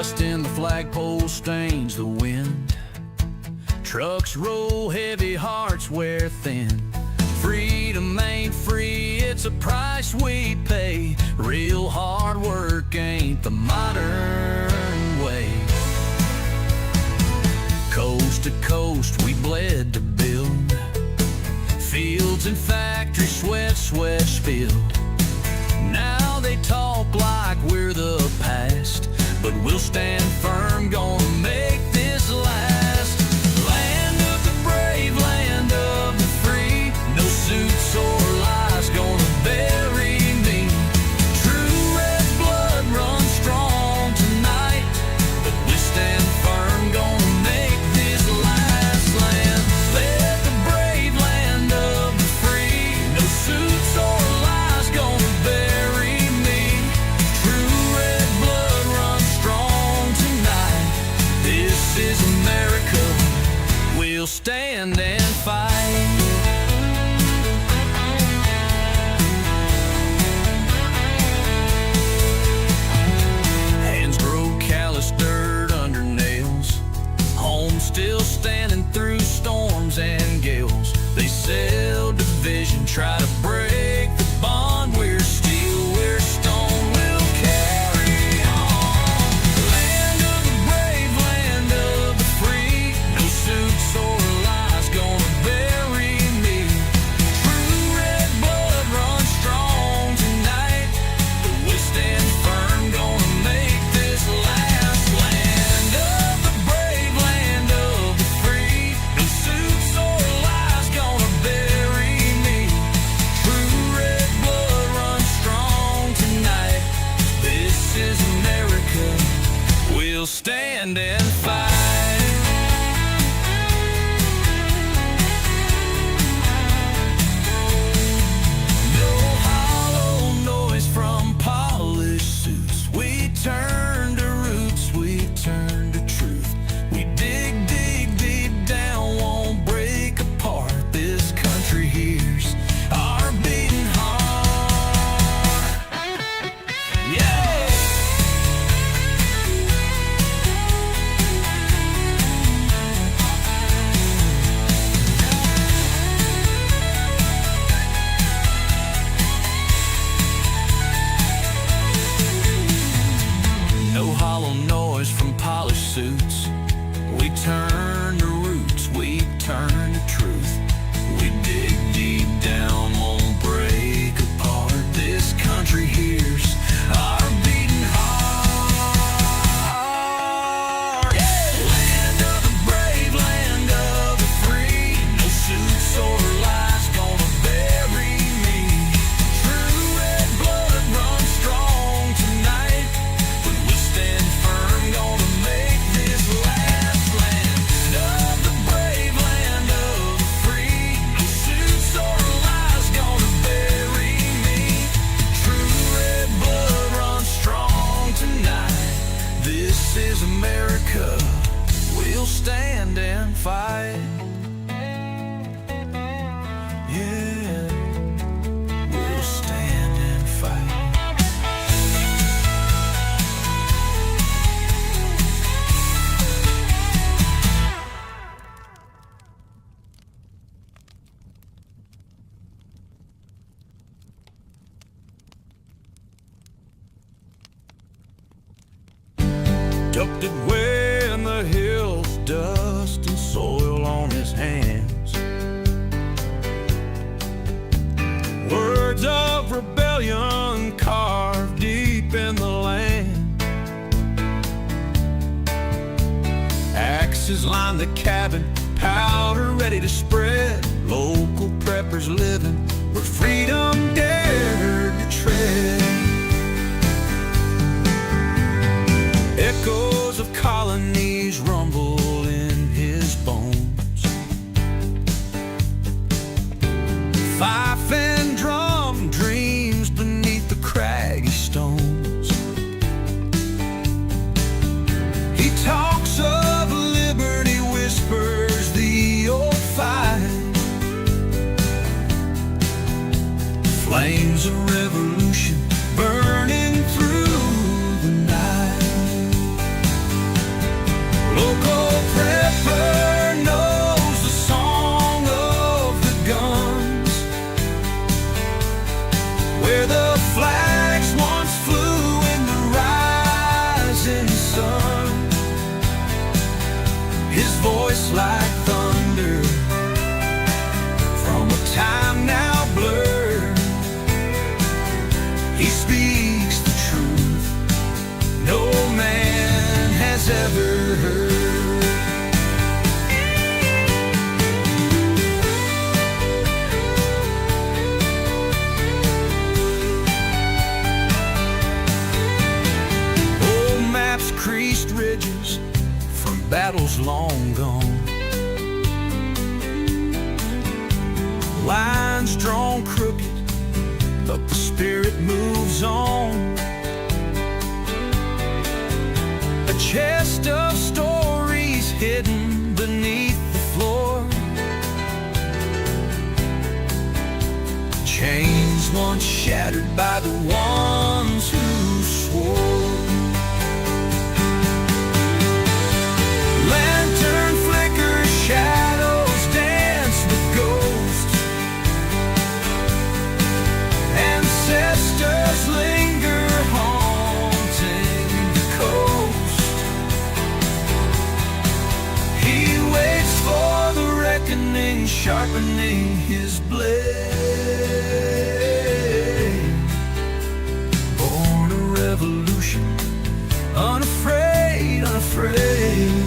Dust in the flagpole stains the wind. Trucks roll heavy, hearts wear thin. Freedom ain't free, it's a price we pay. Real hard work ain't the modern way. Coast to coast we bled to build. Fields and factories, sweat, spill. Now they talk like we're the past, but we'll stand firm, gonna make this last. Land of the brave, land of the free. No suits or lies gonna bury me. True red blood runs strong tonight, but we stand firm, gonna make this last. Land, let the brave, land of the free. No suits or lies gonna bury me. True red blood runs strong tonight. This is America, we'll stand and fight. Hands grow callous, dirt under nails. Home still standing through storms and gales. They sell division, try to break the bond. We're steel, we're stone, we'll carry on. Land of the brave, land of the free. No suits or lies gonna bury me. True red blood runs strong tonight, but we stand firm, gonna make this last. Land of the brave, land of the free. No suits or lies gonna bury me. True red blood runs strong tonight. This is America, we'll stand and fight. No hollow noise from polished suits. We turn to roots, we turn to truth. We dig deep down, won't break apart. This country hears our beating heart. Yeah! No hollow noise from polished suits. We turn to roots, we turn to truth. We dig deep down, won't break apart. This country hears our beating heart. Yeah! Land of the brave, land of the free. No suits or lies gonna bury me. True red blood runs strong tonight, but we stand firm, gonna make this last. Land of the brave, land of the free. No suits or lies gonna bury me. True red blood runs strong tonight. This is America, we'll stand and fight. Yeah, we'll stand and fight. Tucked it way in the hills, dust and soil on his hands. Words of rebellion carved deep in the land. Axes line the cabin, powder ready to spread. Local preppers living where freedom dared to tread. Echoes of colonies rumble in his bones. Fife and drum dreams beneath the craggy stones. He talks of liberty, whispers the old fight. Flames of revolution battle's long gone. Lines drawn crooked, but the spirit moves on. A chest of stories hidden beneath the floor. Chains once shattered by the ones who swore. Lantern flickers, shadows dance with ghosts. Ancestors linger haunting the coast. He waits for the reckoning, sharpening his blade. Born a revolution, unafraid, unafraid.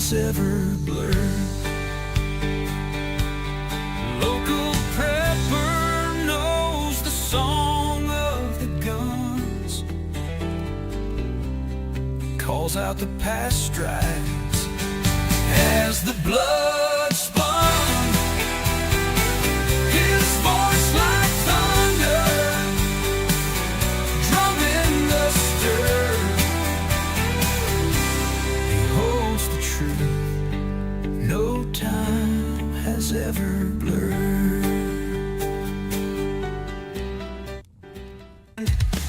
Ever blurred. Local prepper knows the song of the guns, calls out the past strides as the blood spun. His voice like thunder, drumming the stir. No time has ever blurred.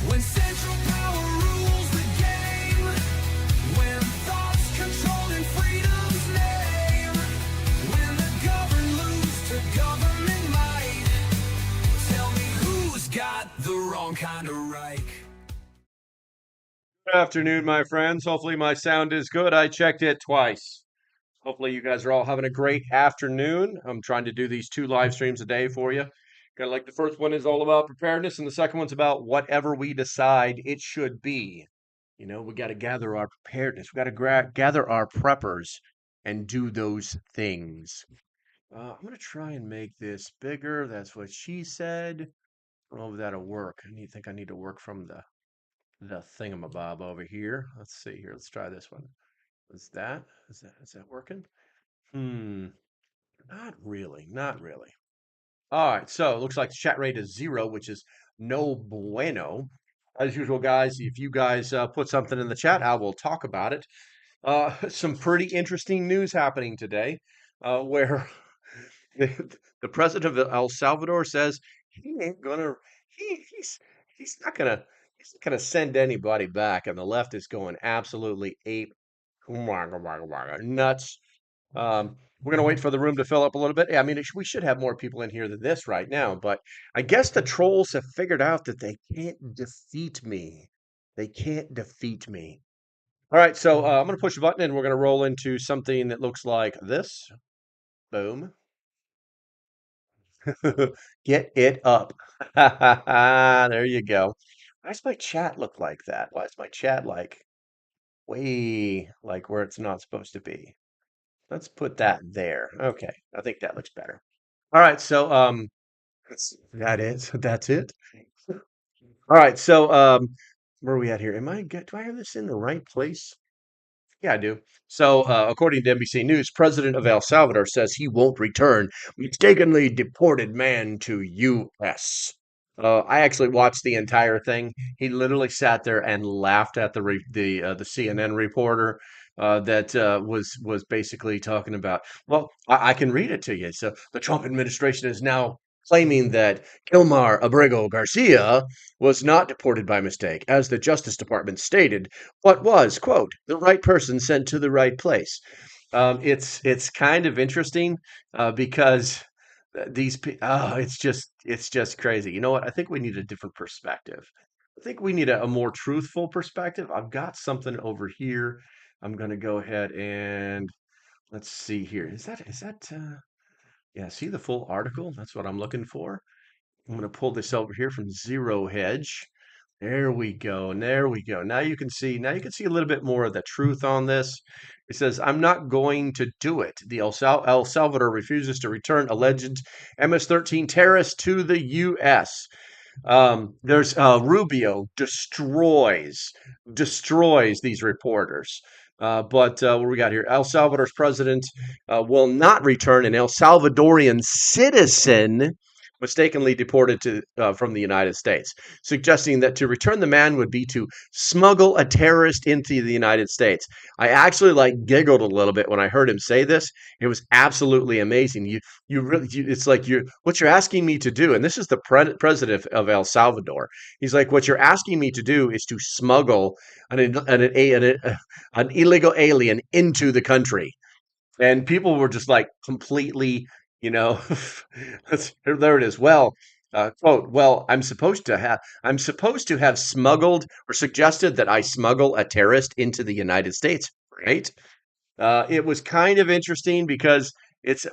When central power rules the game, when thoughts controlling freedom's name, when the governed lose to government might, tell me who's got the wrong kind of right. Good afternoon, my friends. Hopefully my sound is good. I checked it twice. Hopefully you guys are all having a great afternoon. I'm trying to do these 2 live streams a day for you. Kind of like the first one is all about preparedness, and the second one's about whatever we decide it should be. You know, we got to gather our preparedness. We got to gather our preppers and do those things. I'm going to try and make this bigger. That's what she said. I don't know if that'll work. I need to work from the thingamabob over here. Let's see here. Let's try this one. Is that working? Not really. Not really. All right. So it looks like the chat rate is 0, which is no bueno. As usual, guys, if you guys put something in the chat, I will talk about it. Some pretty interesting news happening today, where the president of El Salvador says he ain't gonna he's he's not gonna send anybody back, and the left is going absolutely ape nuts. We're gonna wait for the room to fill up a little bit. Yeah, I mean, we should have more people in here than this right now, but I guess the trolls have figured out that they can't defeat me. They can't defeat me. All right, so I'm gonna push a button and we're gonna roll into something that looks like this. Boom. Get it up. There you go. Why does my chat look like that? Why is my chat like way like where it's not supposed to be? Let's put that there. Okay, I think that looks better. All right, so that's it. All right, so where are we at here? Do I have this in the right place? Yeah, I do. So, according to NBC News, President of El Salvador says he won't return mistakenly deported man to U.S. I actually watched the entire thing. He literally sat there and laughed at the CNN reporter that was basically talking about. Well, I can read it to you. So, the Trump administration is now claiming that Kilmar Abrego Garcia was not deported by mistake, as the Justice Department stated, but was, quote, the right person sent to the right place. It's kind of interesting because it's just crazy. You know what? I think we need a different perspective. I think we need a more truthful perspective. I've got something over here. I'm going to go ahead and let's see here. Yeah, see the full article? That's what I'm looking for. I'm going to pull this over here from Zero Hedge. There we go. And there we go. Now you can see a little bit more of the truth on this. It says, I'm not going to do it. The El Salvador refuses to return alleged MS-13 terrorists to the U.S. There's Rubio destroys these reporters. But what we got here? El Salvador's president will not return an El Salvadorian citizen mistakenly deported from the United States, suggesting that to return the man would be to smuggle a terrorist into the United States. I actually giggled a little bit when I heard him say this. It was absolutely amazing. It's like what you're asking me to do, and this is the president of El Salvador. He's like, what you're asking me to do is to smuggle an illegal alien into the country. And people were just like completely, you know, there it is. Well, quote, well, I'm supposed to have smuggled or suggested that I smuggle a terrorist into the United States, right? It was kind of interesting because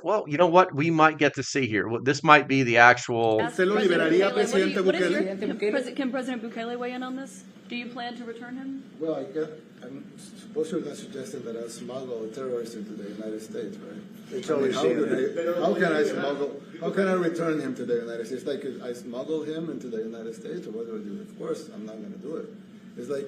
well, you know what? We might get to see here. This might be the actual. ¿Usted lo liberaría, Presidente Bukele? Can President Bukele weigh in on this? Do you plan to return him? Well, I'm supposed to not suggesting that I smuggle a terrorist into the United States, right? It's always how can I return him to the United States? Like, I smuggle him into the United States, or what do I do? Of course, I'm not going to do it. It's like,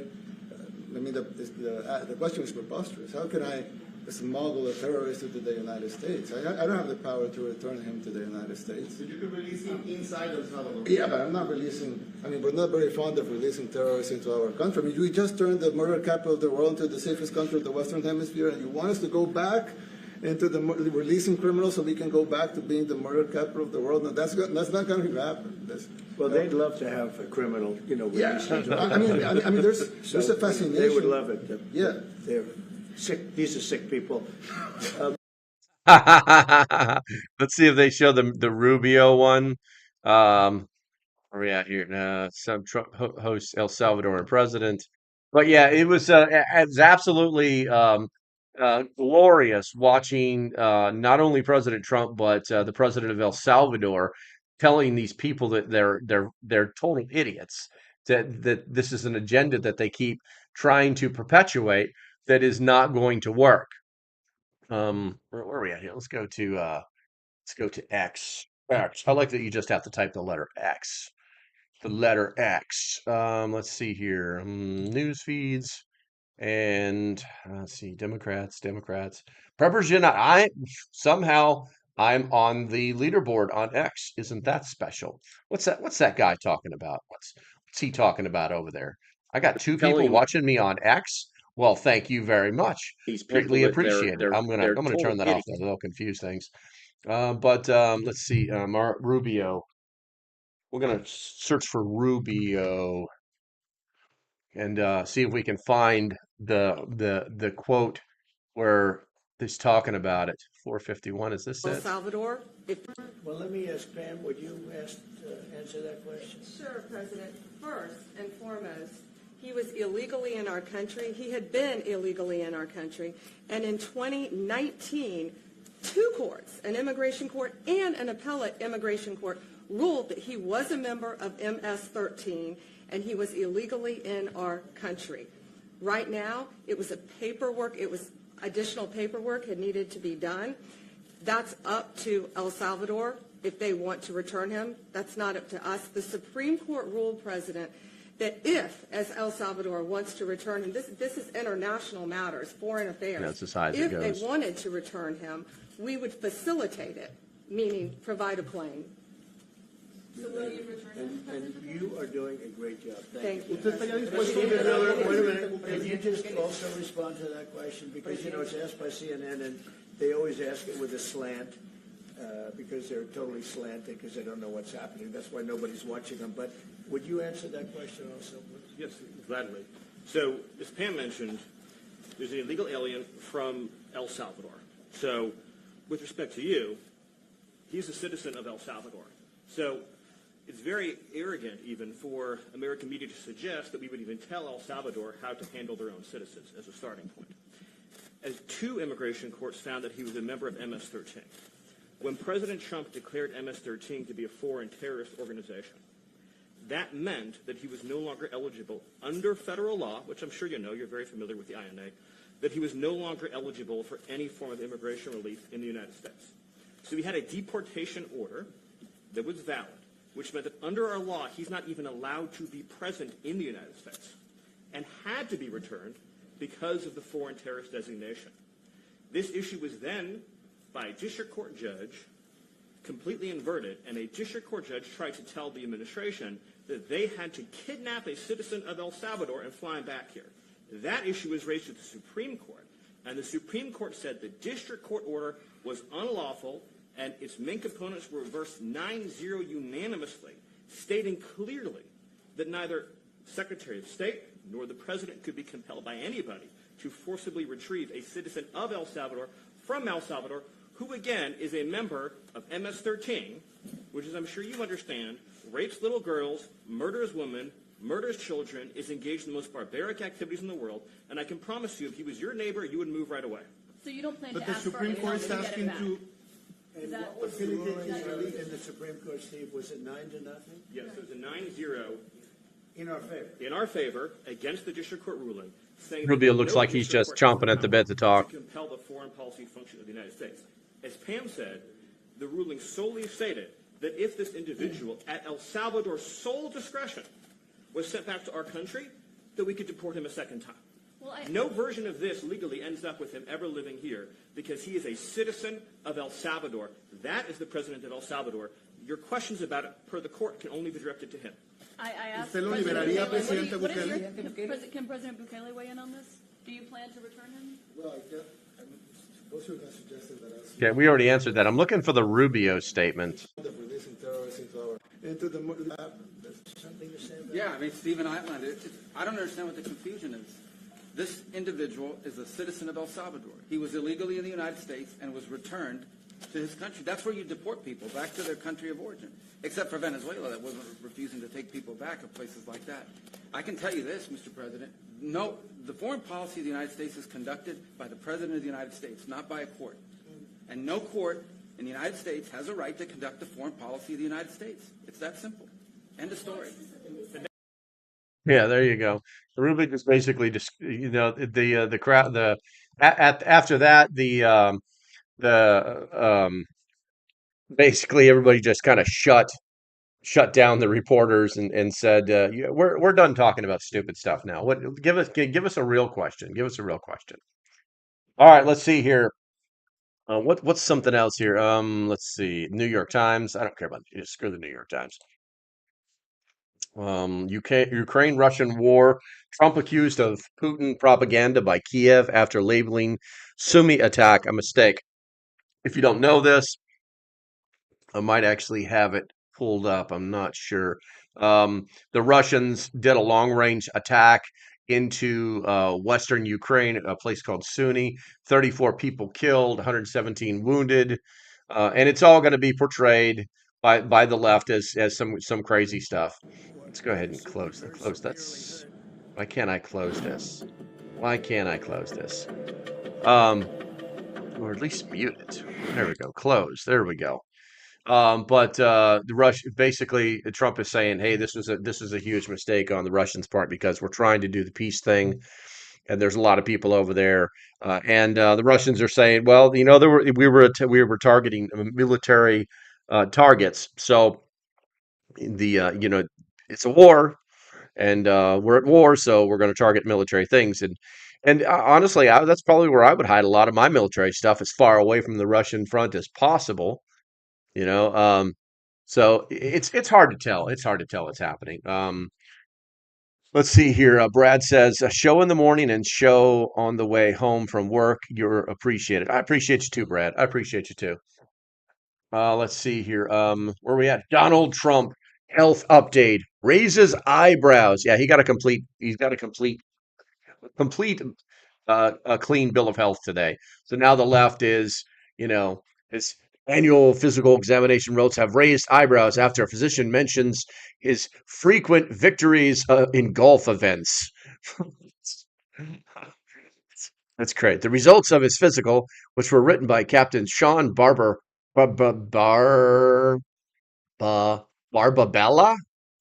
the question is preposterous. How can I smuggle a terrorist into the United States? I don't have the power to return him to the United States. So you can release him inside El Salvador? Yeah, but I'm not releasing, we're not very fond of releasing terrorists into our country. We just turned the murder capital of the world into the safest country of the Western Hemisphere, and you want us to go back into releasing criminals so we can go back to being the murder capital of the world? No, that's not going to happen. Well, they'd love to have a criminal, released. Yeah, there's a fascination. They would love it. Yeah. They're sick. These are sick people. Let's see if they show the Rubio one. Where are we at here? Some Trump hosts El Salvadoran president. But yeah, it was absolutely glorious watching not only President Trump but the president of El Salvador telling these people that they're total idiots. That this is an agenda that they keep trying to perpetuate that is not going to work. Where are we at here? Let's go to X. X. I like that you just have to type the letter X. The letter X. Let's see here. News feeds and let's see. Democrats. Preppers Unite. I'm on the leaderboard on X. Isn't that special? What's that guy talking about? What's he talking about over there? I got two people watching me on X. Well, thank you very much. Greatly appreciated. I'm gonna turn that off. That'll confuse things. Let's see. Rubio. We're gonna search for Rubio and see if we can find the quote where he's talking about it. 451. Is this El it? Salvador. Well, let me ask Pam, would you answer that question? Sure, President. First and foremost, he was illegally in our country. He had been illegally in our country. And in 2019, two courts, an immigration court and an appellate immigration court, ruled that he was a member of MS-13 and he was illegally in our country. Right now, it was additional paperwork had needed to be done. That's up to El Salvador if they want to return him. That's not up to us. The Supreme Court ruled, President, that if, as El Salvador wants to return him, this is international matters, foreign affairs. That's as high as if it goes. they wanted to return him, we would facilitate it, meaning provide a plane. So will you return him? And you are doing a great job. Thank you. Stephen Miller, wait a minute. Can you just also respond to that question? Because, it's asked by CNN, and they always ask it with a slant because they're totally slanted because they don't know what's happening. That's why nobody's watching them. But would you answer that question also, please? Yes, gladly. So, as Pam mentioned, there's an illegal alien from El Salvador. So, with respect to you, he's a citizen of El Salvador. So, it's very arrogant even for American media to suggest that we would even tell El Salvador how to handle their own citizens as a starting point. As 2 immigration courts found that he was a member of MS-13. When President Trump declared MS-13 to be a foreign terrorist organization, that meant that he was no longer eligible under federal law, which I'm sure you know, you're very familiar with the INA, that he was no longer eligible for any form of immigration relief in the United States. So we had a deportation order that was valid, which meant that under our law, he's not even allowed to be present in the United States and had to be returned because of the foreign terrorist designation. This issue was then, by a district court judge, completely inverted, and a district court judge tried to tell the administration that they had to kidnap a citizen of El Salvador and fly him back here. That issue was raised to the Supreme Court, and the Supreme Court said the district court order was unlawful, and its main components were reversed 9-0 unanimously, stating clearly that neither Secretary of State nor the President could be compelled by anybody to forcibly retrieve a citizen of El Salvador from El Salvador, who again is a member of MS-13, which, as I'm sure you understand, rapes little girls, murders women, murders children, is engaged in the most barbaric activities in the world, and I can promise you, if he was your neighbor, you would move right away. So you don't plan But to the ask for Supreme anything Court is to get him asking back? to, And that- what was the ruling in the Supreme Court, Steve? Was it 9-0? Yes, it was a 9-0 In our favor? in our favor against the district court ruling, saying Rubio that looks no like he's district just court chomping at the bit to talk. to compel the foreign policy function of the United States. As Pam said, the ruling solely stated that if this individual, at El Salvador's sole discretion, was sent back to our country, that we could deport him a second time. Well, No version of this legally ends up with him ever living here because he is a citizen of El Salvador. That is the president of El Salvador. Your questions about it, per the court, can only be directed to him. I asked ¿Usted lo President liberaría, Bukele, Presidente what is your- Bukele? can President Bukele weigh in on this? Do you plan to return him? Well, I suppose you can suggest that as Okay, we already answered that. I'm looking for the Rubio statement. of releasing terrorists into the Something to say about Yeah, I mean, Stephen outlined it. I don't understand what the confusion is. This individual is a citizen of El Salvador. He was illegally in the United States and was returned to his country. That's where you deport people, back to their country of origin, except for Venezuela that wasn't refusing to take people back of places like that. I can tell you this, Mr. President. No, the foreign policy of the United States is conducted by the President of the United States, not by a court. And no court in the United States has a right to conduct the foreign policy of the United States. It's that simple. End of story. Yeah, there you go. Rubio just basically just the crowd after that basically everybody just kind of shut down the reporters and said, yeah, we're done talking about stupid stuff now. What give us a real question. Give us a real question. All right, let's see here. What's something else here? Let's see. New York Times. I don't care about screw the New York Times. Ukraine-Russian war. Trump accused of Putin propaganda by Kiev after labeling Sumy attack a mistake. If you don't know this, I might actually have it pulled up. I'm not sure. The Russians did a long-range attack into western Ukraine, a place called Sumy. 34 people killed, 117 wounded, and it's all going to be portrayed by the left as some crazy stuff. Let's go ahead and close that. Why can't I close this? Why can't I close this? Or at least mute it. There we go. Close. There we go. But basically, Trump is saying, "Hey, this is a huge mistake on the Russians' part because we're trying to do the peace thing, and there's a lot of people over there." And the Russians are saying, "Well, we were targeting military targets, so it's a war, and we're at war, so we're going to target military things." And honestly, that's probably where I would hide a lot of my military stuff, as far away from the Russian front as possible. So it's hard to tell. It's hard to tell what's happening. Let's see here. Brad says, a show in the morning and show on the way home from work. You're appreciated. I appreciate you too, Brad. I appreciate you too. Let's see here. Where are we at? Donald Trump health update. Raises eyebrows. Yeah, he's got a complete a clean bill of health today. So now the left is Annual physical examination results have raised eyebrows after a physician mentions his frequent victories in golf events. That's great. The results of his physical, which were written by Captain Sean Bar, Barbabella,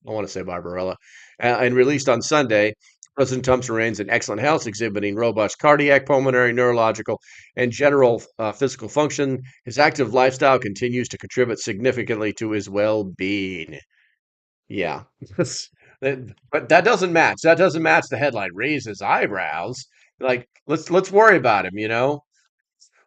I want to say Barbarella, and released on Sunday. President Trump remains in excellent health, exhibiting robust cardiac, pulmonary, neurological, and general physical function. His active lifestyle continues to contribute significantly to his well-being. Yeah, but that doesn't match. That doesn't match the headline. Raise his eyebrows. Like, let's worry about him.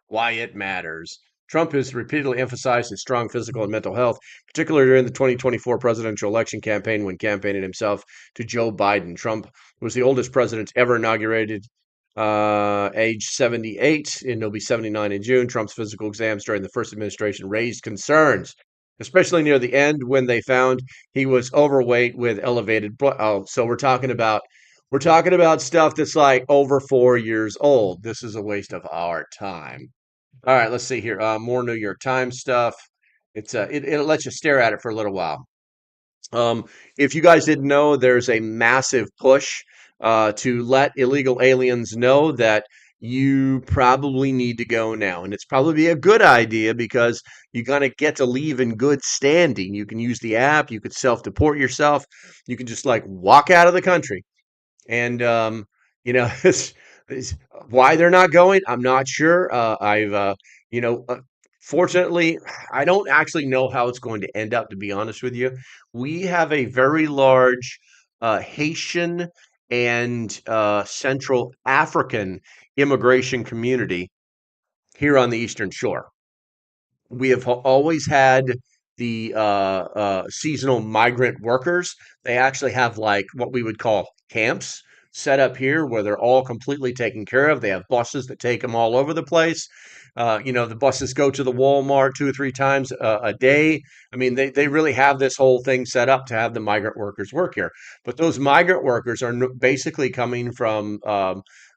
Why it matters. Trump has repeatedly emphasized his strong physical and mental health, particularly during the 2024 presidential election campaign when campaigning himself to Joe Biden. Trump was the oldest president ever inaugurated, age 78, and he'll be 79 in June. Trump's physical exams during the first administration raised concerns, especially near the end when they found he was overweight with elevated blood. Oh, so we're talking about stuff that's like over 4 years old. This is a waste of our time. All right, let's see here. More New York Times stuff. It'll let you stare at it for a little while. If you guys didn't know, there's a massive push to let illegal aliens know that you probably need to go now, and it's probably a good idea because you're gonna get to leave in good standing. You can use the app. You could self-deport yourself. You can just like walk out of the country. And you know, it's why they're not going, I'm not sure. You know, uh, Fortunately, I don't actually know how it's going to end up. To be honest with you, we have a very large Haitian and Central African immigration community here on the Eastern Shore. We have always had the seasonal migrant workers. They actually have like what we would call camps set up here where they're all completely taken care of. They have buses that take them all over the place. The buses go to the Walmart 2 or 3 times a day. I mean, they really have this whole thing set up to have the migrant workers work here. But those migrant workers are basically coming from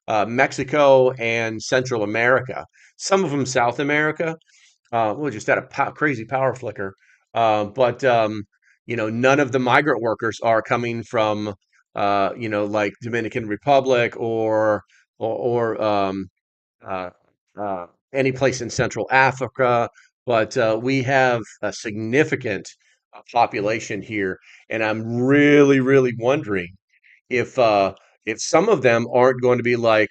Mexico and Central America, some of them South America. We just had a crazy power flicker. But none of the migrant workers are coming from, like Dominican Republic or uh, any place in Central Africa. But we have a significant population here, and I'm really, really wondering if if some of them aren't going to be like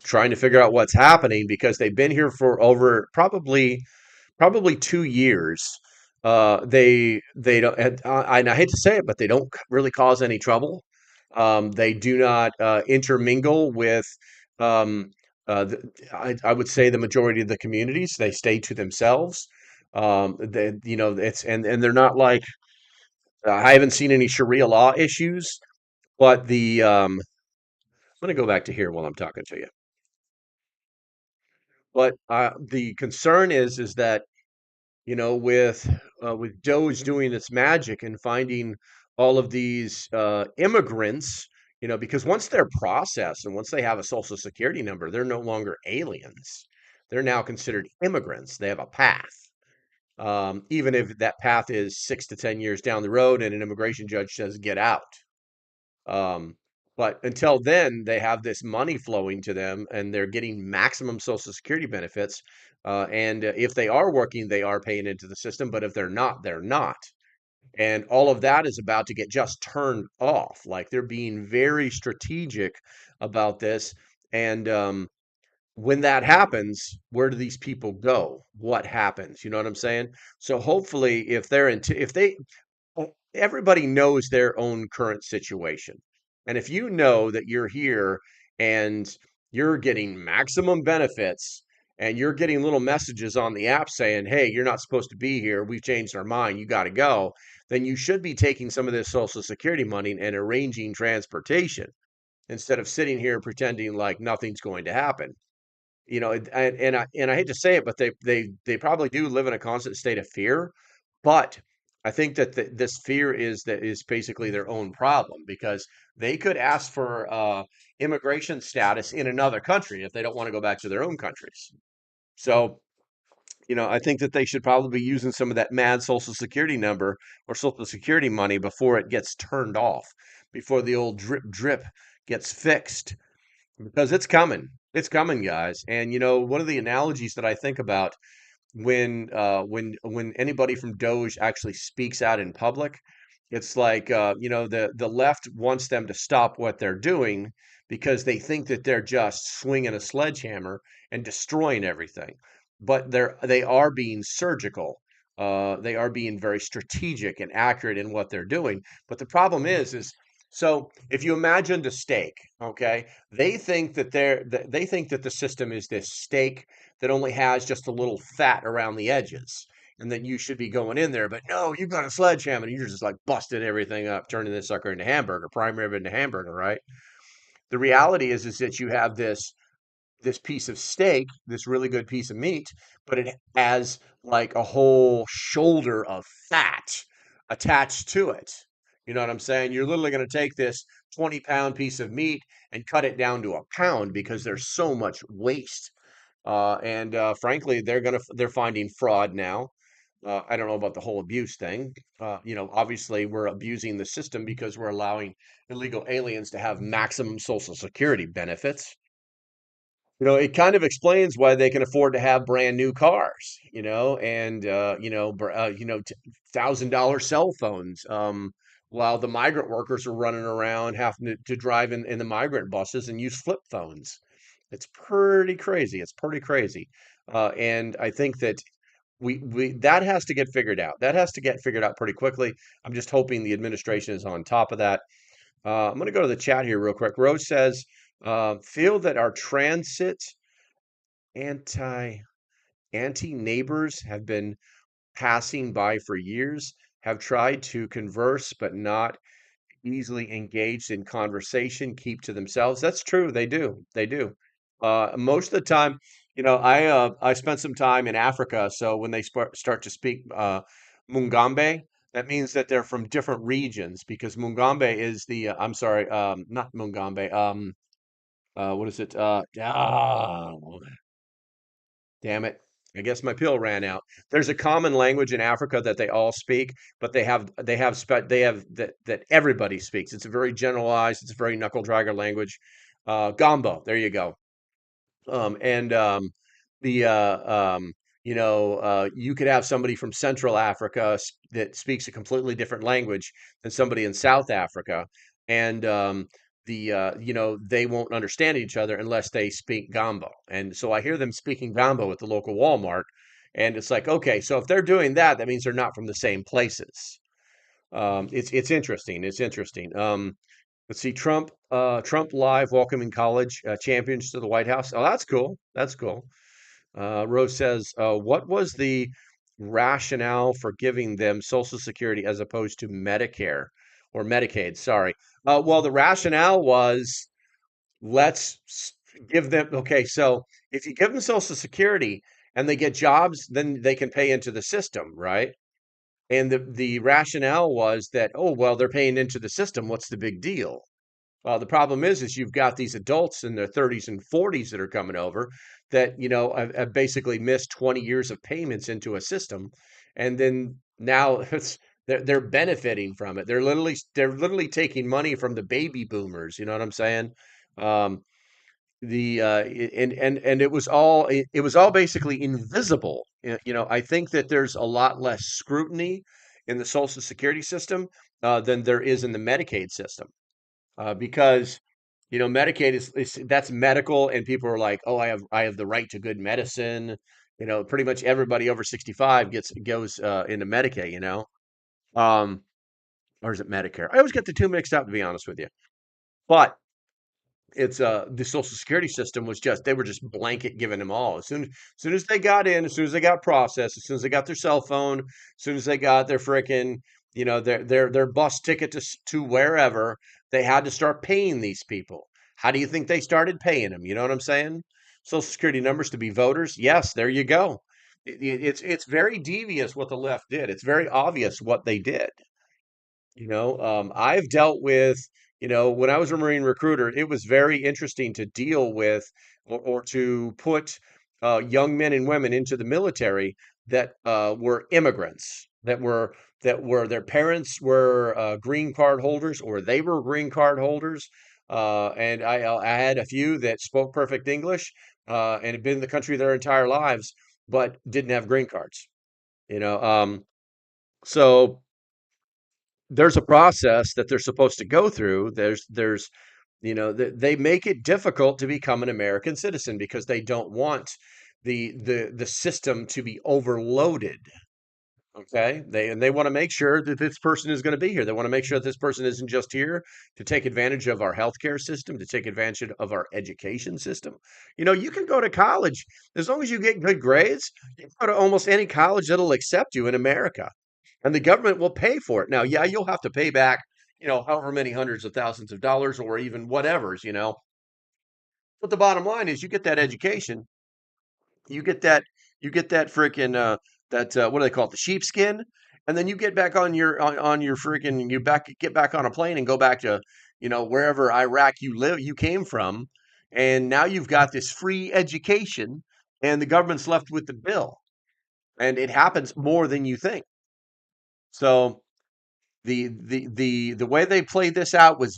trying to figure out what's happening because they've been here for over probably 2 years. They don't, and I hate to say it, but they don't really cause any trouble. They do not intermingle with, um, I would say, the majority of the communities. They stay to themselves. It's and they're not like I haven't seen any Sharia law issues, but I'm going to go back to here while I'm talking to you. But the concern is that with Doge doing its magic and finding all of these immigrants, because once they're processed and once they have a social security number, they're no longer aliens. They're now considered immigrants. They have a path, even if that path is 6 to 10 years down the road and an immigration judge says get out. Um, but until then, they have this money flowing to them and they're getting maximum Social Security benefits. And if they are working, they are paying into the system. But if they're not, they're not. And all of that is about to get just turned off. Like they're being very strategic about this. And when that happens, where do these people go? What happens? You know what I'm saying? So hopefully, if they everybody knows their own current situation. And if you know that you're here and you're getting maximum benefits and you're getting little messages on the app saying, hey, you're not supposed to be here. We've changed our mind. You got to go. Then you should be taking some of this Social Security money and arranging transportation instead of sitting here pretending like nothing's going to happen. And I hate to say it, but they probably do live in a constant state of fear. But I think that this fear is basically their own problem because they could ask for immigration status in another country if they don't want to go back to their own countries. So I think that they should probably be using some of that mad Social Security number or Social Security money before it gets turned off, before the old drip drip gets fixed, because it's coming. It's coming, guys. And one of the analogies that I think about when anybody from Doge actually speaks out in public, it's like the left wants them to stop what they're doing because they think that they're just swinging a sledgehammer and destroying everything, but they are being surgical. They are being very strategic and accurate in what they're doing. But the problem is so if you imagined a steak, okay, they think that the system is this steak that only has just a little fat around the edges, and that you should be going in there. But no, you've got a sledgehammer and you're just like busting everything up, turning this sucker into hamburger, prime rib into hamburger, right? The reality is that you have this piece of steak, this really good piece of meat, but it has like a whole shoulder of fat attached to it. You know what I'm saying? You're literally going to take this 20-pound piece of meat and cut it down to a pound because there's so much waste. And frankly, they're finding fraud now. I don't know about the whole abuse thing. Obviously, we're abusing the system because we're allowing illegal aliens to have maximum Social Security benefits. It kind of explains why they can afford to have brand new cars, and $1,000 cell phones, while the migrant workers are running around having to drive in the migrant buses and use flip phones. It's pretty crazy. It's pretty crazy. And I think that we that has to get figured out. That has to get figured out pretty quickly. I'm just hoping the administration is on top of that. I'm going to go to the chat here real quick. Rose says, feel that our transit anti anti neighbors have been passing by for years, have tried to converse but not easily engaged in conversation, keep to themselves. That's true. They do. They do. Most of the time, I spent some time in Africa. So when they start to speak Mungambe, that means that they're from different regions, because Mungambe is I'm sorry, not Mungambe. What is it? Damn it. I guess my pill ran out. There's a common language in Africa that they all speak, but they have that everybody speaks. It's a very generalized, it's a very knuckle dragger language. Gombo, there you go. And the you could have somebody from Central Africa that speaks a completely different language than somebody in South Africa, and they won't understand each other unless they speak Gombo. And so I hear them speaking Gombo at the local Walmart, and it's like, okay, so if they're doing that, that means they're not from the same places. It's interesting. It's interesting. Let's see, Trump live welcoming college champions to the White House. Oh, that's cool. That's cool. Rose says, what was the rationale for giving them Social Security as opposed to Medicare or Medicaid? Sorry. Well, the rationale was, let's give them, okay, so if you give them Social Security and they get jobs, then they can pay into the system, right? And the rationale was that, oh, well, they're paying into the system. What's the big deal? The problem is you've got these adults in their 30s and 40s that are coming over that, have basically missed 20 years of payments into a system. And then now they're benefiting from it. They're literally taking money from the baby boomers. You know what I'm saying? Um, and it was all basically invisible. I think that there's a lot less scrutiny in the Social Security system than there is in the Medicaid system, because Medicaid is that's medical, and people are like, oh, I have the right to good medicine. Pretty much everybody over 65 goes into Medicaid. Um, or is it Medicare? I always get the two mixed up, to be honest with you. But it's the Social Security system was just they were just blanket giving them all. As soon as they got in, as soon as they got processed, as soon as they got their cell phone, as soon as they got their frickin' their bus ticket to wherever, they had to start paying these people. How do you think they started paying them? You know what I'm saying? Social Security numbers to be voters. Yes, there you go. It's very devious what the left did. It's very obvious what they did. I've dealt with, when I was a Marine recruiter, it was very interesting to deal with, or to put young men and women into the military that were immigrants, that were their parents were green card holders or they were green card holders. And I had a few that spoke perfect English and had been in the country their entire lives, but didn't have green cards. You know, so there's a process that they're supposed to go through. There's they make it difficult to become an American citizen because they don't want the system to be overloaded. Okay, they want to make sure that this person is going to be here. They want to make sure that this person isn't just here to take advantage of our healthcare system, to take advantage of our education system. You can go to college as long as you get good grades. You can go to almost any college that'll accept you in America, and the government will pay for it. Now, yeah, you'll have to pay back, however many hundreds of thousands of dollars or even whatever's. But the bottom line is you get that education, you get that you get that freaking that what do they call it? The sheepskin, and then you get back on your freaking get back on a plane and go back to, wherever Iraq you came from, and now you've got this free education and the government's left with the bill. And it happens more than you think. So the way they played this out was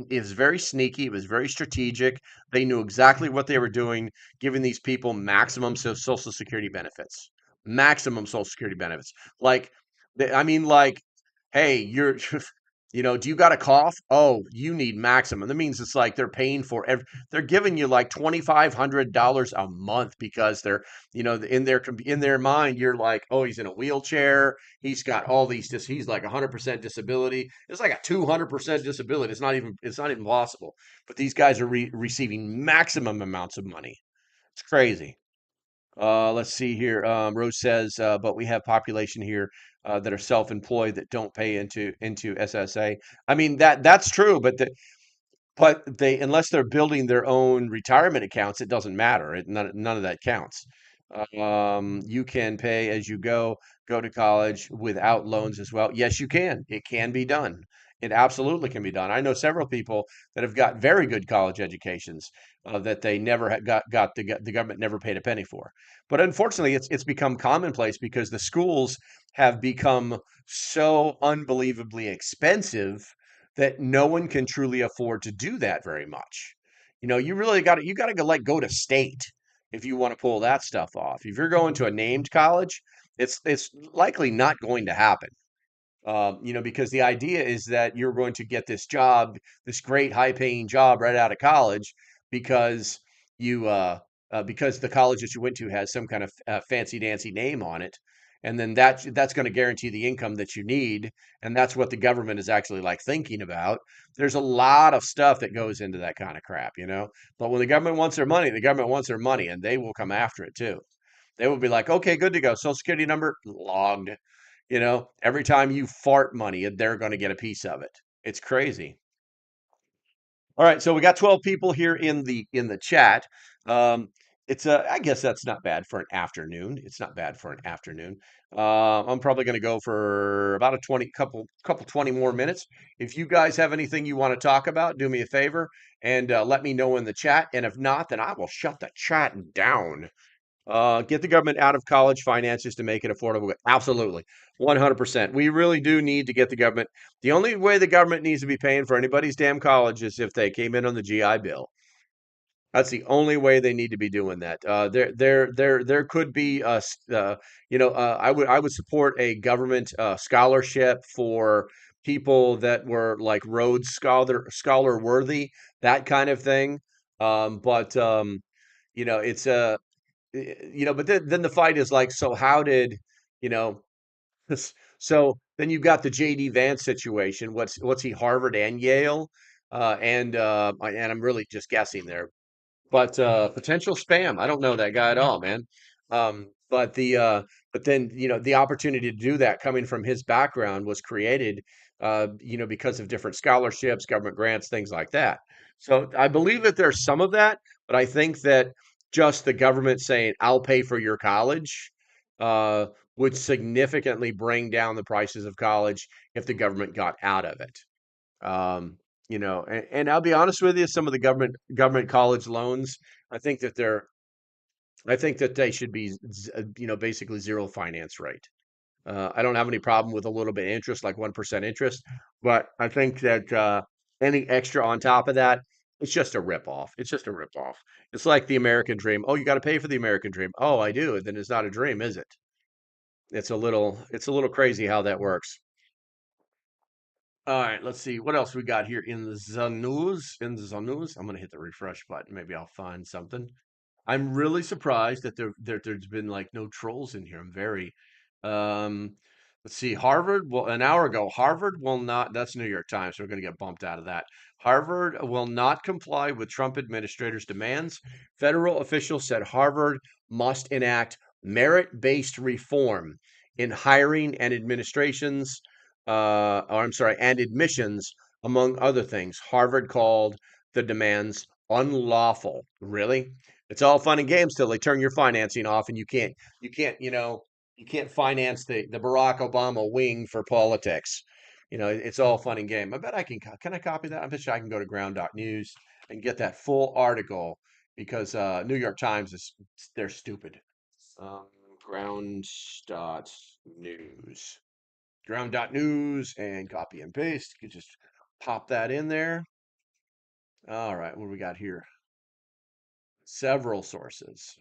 is very sneaky. It was very strategic. They knew exactly what they were doing, giving these people maximum Social Security benefits, maximum Social Security benefits. Like, I mean, like, hey, do you got a cough? Oh, you need maximum. That means it's like they're paying for they're giving you like $2,500 a month because they're, in their mind, you're like, oh, he's in a wheelchair. He's got all these, he's like 100% disability. It's like a 200% disability. It's not even possible. But these guys are receiving maximum amounts of money. It's crazy. Let's see here. Rose says, but we have population here that are self-employed that don't pay into SSA. I mean that's true, but they unless they're building their own retirement accounts, it doesn't matter. None of that counts. You can pay as you go to college without loans as well. Yes, you can. It can be done. It absolutely can be done. I know several people that have got very good college educations that they never got the government never paid a penny for. But unfortunately, it's become commonplace because the schools have become so unbelievably expensive that no one can truly afford to do that very much. You really got to go to state if you want to pull that stuff off. If you're going to a named college, it's likely not going to happen. Because the idea is that you're going to get this job, this great high-paying job right out of college because because the college that you went to has some kind of fancy dancy name on it, and then that's going to guarantee the income that you need, and that's what the government is actually like thinking about. There's a lot of stuff that goes into that kind of crap. But when the government wants their money, the government wants their money, and they will come after it too. They will be like, okay, good to go. Social Security number logged. Every time you fart money, they're going to get a piece of it. It's crazy. All right, so we got 12 people here in the chat. Um, I guess that's not bad for an afternoon. It's not bad for an afternoon. I'm probably going to go for about a 20 more minutes. If you guys have anything you want to talk about, do me a favor and let me know in the chat. And if not, then I will shut the chat down. Get the government out of college finances to make it affordable. Absolutely. 100%. We really do need to get the government. The only way the government needs to be paying for anybody's damn college is if they came in on the GI Bill. That's the only way they need to be doing that. There could be, I would support a government scholarship for people that were like Rhodes scholar worthy, that kind of thing. But it's but then the fight is like, so how did, you know, so then you've got the JD Vance situation. What's he, Harvard and Yale? And I'm really just guessing there, but potential spam. I don't know that guy at all, man. But then the opportunity to do that coming from his background was created, because of different scholarships, government grants, things like that. So I believe that there's some of that, but I think that just the government saying I'll pay for your college uh, would significantly bring down the prices of college if the government got out of it. And I'll be honest with you, some of the government college loans, I think that I think that they should be, basically zero finance rate. I don't have any problem with a little bit of interest, like 1% interest, but I think that any extra on top of that, it's just a ripoff. It's just a ripoff. It's like the American dream. Oh, you got to pay for the American dream. Oh, I do. Then it's not a dream, is it? It's a little crazy how that works. All right, let's see what else we got here in the news. In the news, I'm gonna hit the refresh button. Maybe I'll find something. I'm really surprised that there's been like no trolls in here. I'm very um let's see. Harvard, well, an hour ago, Harvard will not, that's New York Times, so we're gonna get bumped out of that. Harvard will not comply with Trump administrators' demands. Federal officials said Harvard must enact merit-based reform in hiring and administrations, or I'm sorry, and admissions, among other things. Harvard called the demands unlawful. Really? It's all fun and games till they turn your financing off, and you can't finance the Barack Obama wing for politics. It's all fun and game. I bet I can I copy that? I bet you I can go to ground.news and get that full article because New York Times they're stupid. Um, ground.news. Ground.news and copy and paste. You can just pop that in there. All right, what do we got here? Several sources.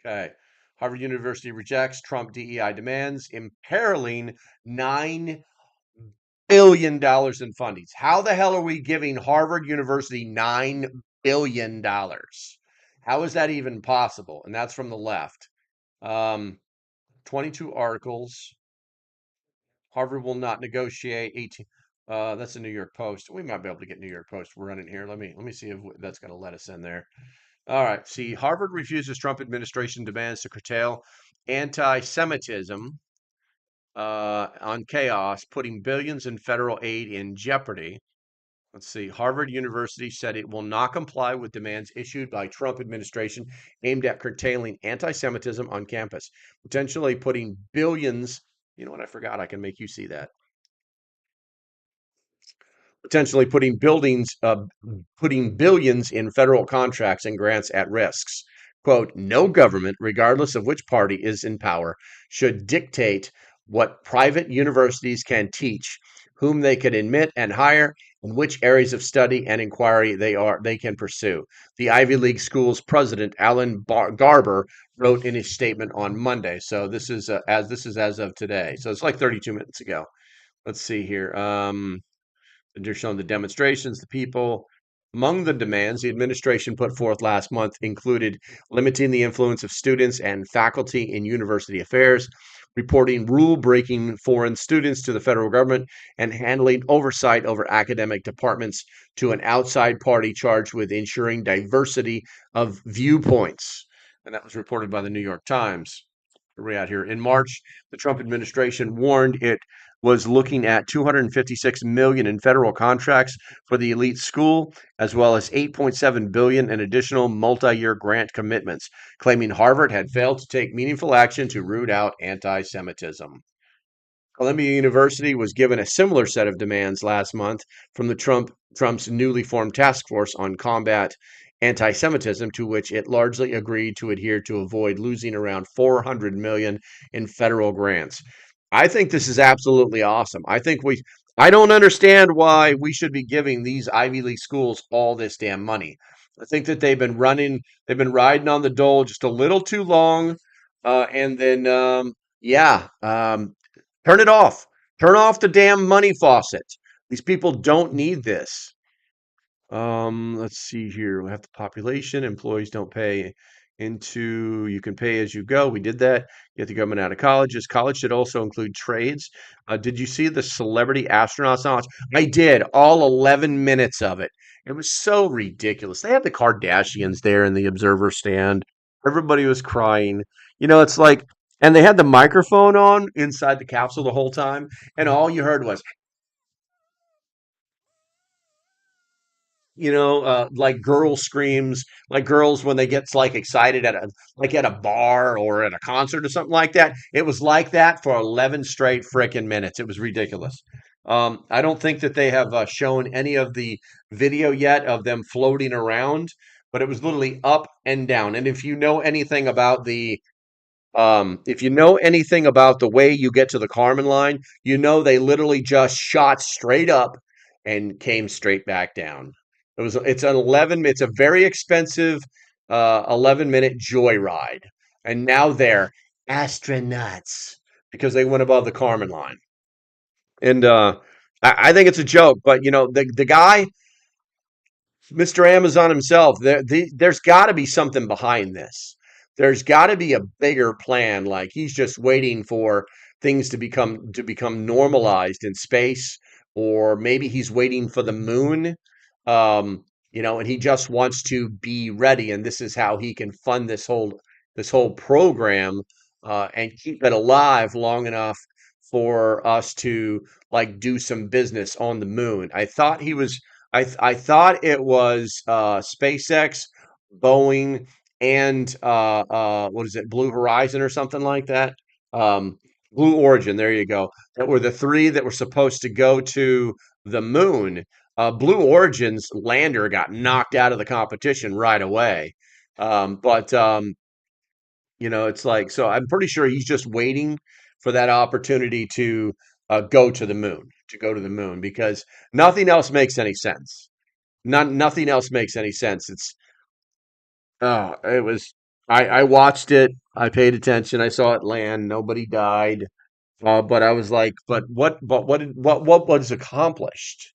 Okay. Harvard University rejects Trump DEI demands, imperiling $9 billion in fundings. How the hell are we giving Harvard University $9 billion? How is that even possible? And that's from the left. 22 articles. Harvard will not negotiate 18. That's the New York Post. We might be able to get New York Post running here. Let me see if that's going to let us in there. All right. See, Harvard refuses Trump administration demands to curtail anti-Semitism on chaos, putting billions in federal aid in jeopardy. Let's see. Harvard University said it will not comply with demands issued by Trump administration aimed at curtailing anti-Semitism on campus, potentially putting billions. You know what? I forgot. I can make you see that. Potentially putting billions in federal contracts and grants at risks. Quote, no government, regardless of which party is in power, should dictate what private universities can teach, whom they can admit and hire, and which areas of study and inquiry they can pursue. The Ivy League school's president, Alan Garber, wrote in his statement on Monday. So this is as of today. So it's like 32 minutes ago. Let's see here. They're showing the demonstrations, the people. Among the demands the administration put forth last month included limiting the influence of students and faculty in university affairs, reporting rule-breaking foreign students to the federal government, and handling oversight over academic departments to an outside party charged with ensuring diversity of viewpoints. And that was reported by the New York Times. We're out here. In March, the Trump administration warned it was looking at $256 million in federal contracts for the elite school, as well as $8.7 billion in additional multi-year grant commitments, claiming Harvard had failed to take meaningful action to root out anti-Semitism. Columbia University was given a similar set of demands last month from Trump's newly formed task force on combat anti-Semitism, to which it largely agreed to adhere to avoid losing around $400 million in federal grants. I think this is absolutely awesome. I don't understand why we should be giving these Ivy League schools all this damn money. I think that they've been riding on the dole just a little too long, and then yeah, turn it off. Turn off the damn money faucet. These people don't need this. Let's see here. We have the population. Employees don't pay into, you can pay as you go. We did that. Get the government out of colleges. College should also include trades. Did you see the celebrity astronauts launch? I did, all 11 minutes of it. It was so ridiculous. They had the Kardashians there in the observer stand. Everybody was crying. It's like, and they had the microphone on inside the capsule the whole time, and all you heard was, like girl screams, like girls when they get like excited at a bar or at a concert or something like that. It was like that for 11 straight freaking minutes. It was ridiculous. I don't think that they have shown any of the video yet of them floating around, but it was literally up and down. And if you know anything about the way you get to the Carmen line, you know they literally just shot straight up and came straight back down. It's a very expensive 11-minute joyride. And now they're astronauts because they went above the Carmen line. And I think it's a joke, but the guy, Mr. Amazon himself, there's got to be something behind this. There's got to be a bigger plan. Like he's just waiting for things to become normalized in space, or maybe he's waiting for the moon. And he just wants to be ready, and this is how he can fund this whole program and keep it alive long enough for us to like do some business on the moon. I thought it was SpaceX, Boeing, and what is it, Blue Horizon or something like that. Um, Blue Origin, there you go. That were the three that were supposed to go to the moon. Blue Origin's lander got knocked out of the competition right away. But it's like, so I'm pretty sure he's just waiting for that opportunity to go to the moon, because nothing else makes any sense. Nothing else makes any sense. It was, I watched it. I paid attention. I saw it land. Nobody died. But I was like, what was accomplished?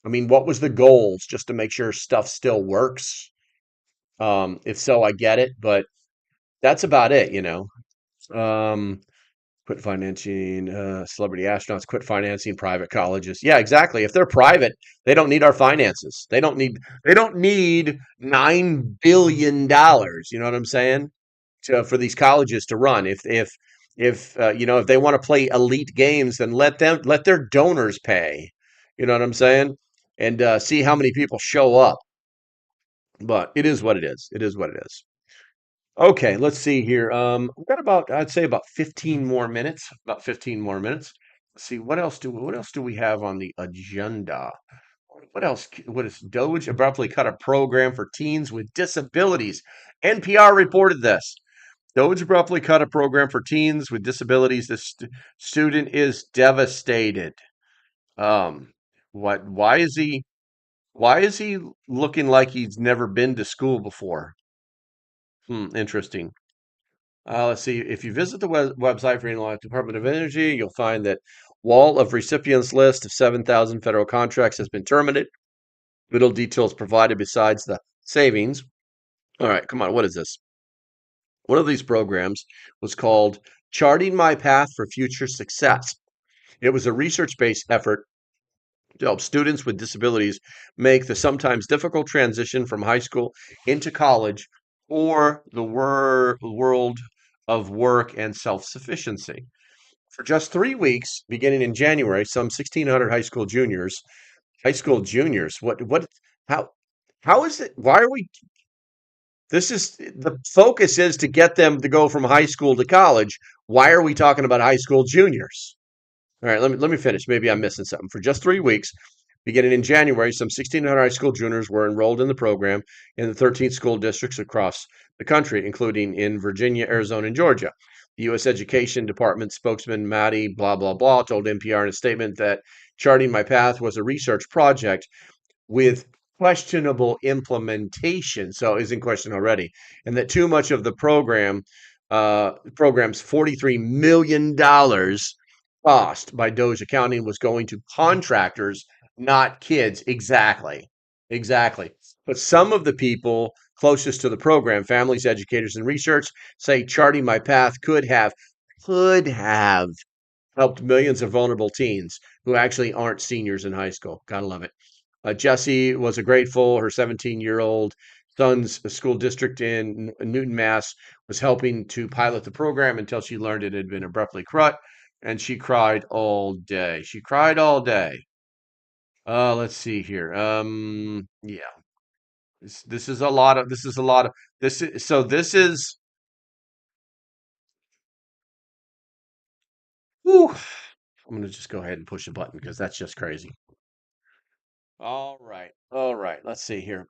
I mean, what was the goals? Just to make sure stuff still works. If so, I get it, but that's about it. Um, Quit financing celebrity astronauts, quit financing private colleges. Yeah, exactly. If they're private, they don't need our finances. They don't need $9 billion. You know what I'm saying? For these colleges to run. If they want to play elite games, then let their donors pay. You know what I'm saying? And see how many people show up. But it is what it is. It is what it is. Okay, let's see here. We've got I'd say about 15 more minutes. About 15 more minutes. Let's see, what else do we have on the agenda? What is Doge abruptly cut a program for teens with disabilities? NPR reported this. Doge abruptly cut a program for teens with disabilities. The student is devastated. Um, why is he looking like he's never been to school before? Interesting. Let's see. If you visit the website for Illinois Department of Energy, you'll find that wall of recipients list of 7,000 federal contracts has been terminated. Little details provided besides the savings. All right, come on. What is this? One of these programs was called Charting My Path for Future Success. It was a research-based effort to help students with disabilities make the sometimes difficult transition from high school into college or the world of work and self-sufficiency. For just 3 weeks, beginning in January, some 1,600 high school juniors, how, how is it? Why are we, this is, the focus is to get them to go from high school to college. Why are we talking about high school juniors? All right, let me finish. Maybe I'm missing something. For just 3 weeks, beginning in January, some 1,600 high school juniors were enrolled in the program in the 13 school districts across the country, including in Virginia, Arizona, and Georgia. The U.S. Education Department spokesman Maddie blah blah blah told NPR in a statement that Charting My Path was a research project with questionable implementation. So is in question already, and that too much of the program's $43 million cost by Doge accounting was going to contractors, not kids. Exactly. Exactly. But some of the people closest to the program, families, educators, and research, say Charting My Path could have helped millions of vulnerable teens who actually aren't seniors in high school. Gotta love it. Jessie was a grateful. Her 17-year-old son's school district in Newton, Mass, was helping to pilot the program until she learned it had been abruptly cut, and she cried all day. She cried all day. Let's see here. Yeah, this is a lot of. This is a lot of. This is so. This is. Whew, I'm gonna just go ahead and push a button because that's just crazy. All right. All right. Let's see here.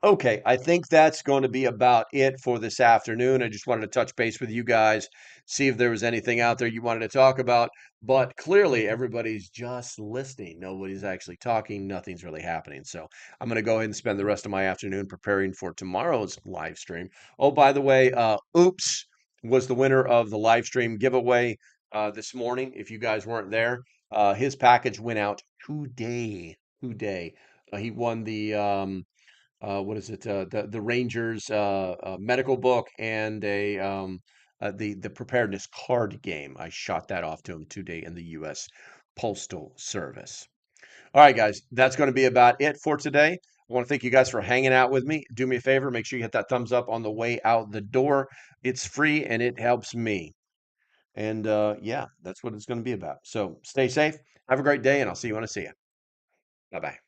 Okay, I think that's going to be about it for this afternoon. I just wanted to touch base with you guys, see if there was anything out there you wanted to talk about. But clearly, everybody's just listening. Nobody's actually talking. Nothing's really happening. So I'm going to go ahead and spend the rest of my afternoon preparing for tomorrow's live stream. Oh, by the way, Oops was the winner of the live stream giveaway this morning. If you guys weren't there, his package went out today. Today, he won the what is it? The Rangers medical book and the preparedness card game. I shot that off to him today in the U.S. Postal Service. All right, guys, that's going to be about it for today. I want to thank you guys for hanging out with me. Do me a favor, make sure you hit that thumbs up on the way out the door. It's free and it helps me. And yeah, that's what it's going to be about. So stay safe. Have a great day, and I'll see you when I see you. Bye bye.